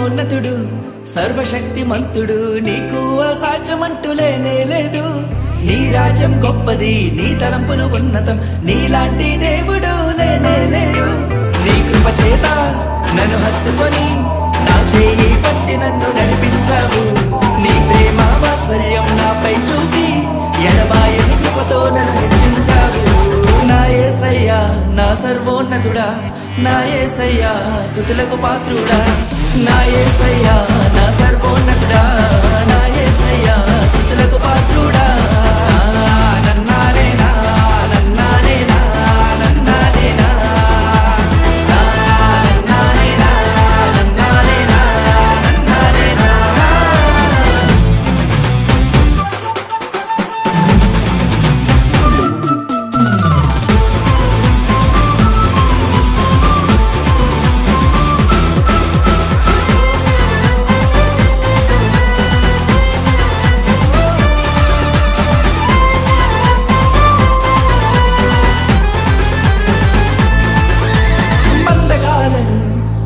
మహిమోన్నతుడు సర్వశక్తిమంతుడు, నీకు అసాధ్యమంటూ లేనే లేదు. నీ రాజ్యం గొప్పది, నీ తలంపులు ఉన్నతం, నీలాంటి దేవుడు లేనే లేడు. నీ కృప చేత నన్ను హత్తుకొని నా చేయి పట్టి నన్ను నడిపించావు. నీ ప్రేమ వాత్సల్యం నాపై చూపి ఎడబాయని కృపతో నన్ను హెచ్చించావు. నా యేసయ్యా నా సర్వోన్నతుడా, నా యేసయ్యా స్తుతులకు పాత్రుడా, నా యేసయ్యా నా సర్వోన్నతుడా, నా యేసయ్యా స్తుతులకు పాత్రుడా. నన్నానేనా నన్నానేనా నన్నానేనా నన్నానేనా నన్నానేనా నన్నానేనా.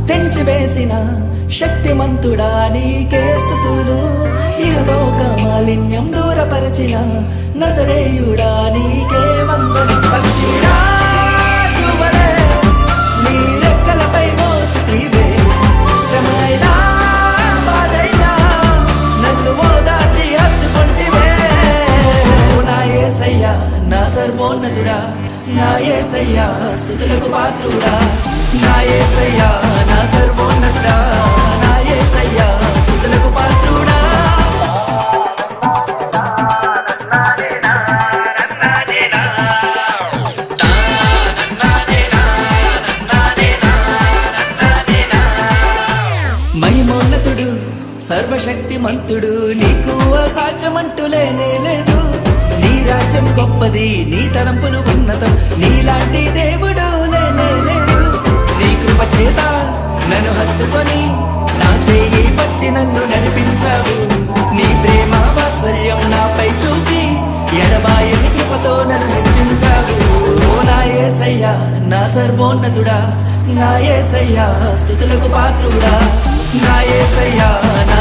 తెంచివేసిన శక్తిమంతుడా నీకే స్తుతులు. ఇహలోక మాలిన్యం దూరపరచిన నజరేయుడా నీకే వందనం. పక్షిరాజువలే నీ రెక్కలపై మోసితివే, శ్రమైనా బాధైనా నన్ను ఓదార్చి హత్తుకొంటివే. నా యేసయ్యా నా సర్వోన్నతుడా, నా యేసయ్యా స్తుతులకు పాత్రుడా, నా యేసయ్యా నా సర్వోన్నతుడా, నా యేసయ్యా స్తుతులకు పాత్రుడా. మహిమోన్నతుడు సర్వశక్తిమంతుడు, నీకు అసాధ్యమంటూ లేనే లేదు. నీ రాజ్యం గొప్పది, నీ తలంపులు ఉన్నతం, నీలాంటి దేవుడు లేనే లేదు. నీ కృప చేత నన్ను హత్తుకొని నా చేయి పట్టి నన్ను నడిపించావు. నీ ప్రేమ వాత్సల్యం నాపై చూపి ఎడబాయని కృపతో నన్ను హెచ్చించావు. నా యేసయ్యా నా సర్వోన్నతుడా, నా యేసయ్యా స్తుతులకు పాత్రుడా, నా యేసయ్యా నా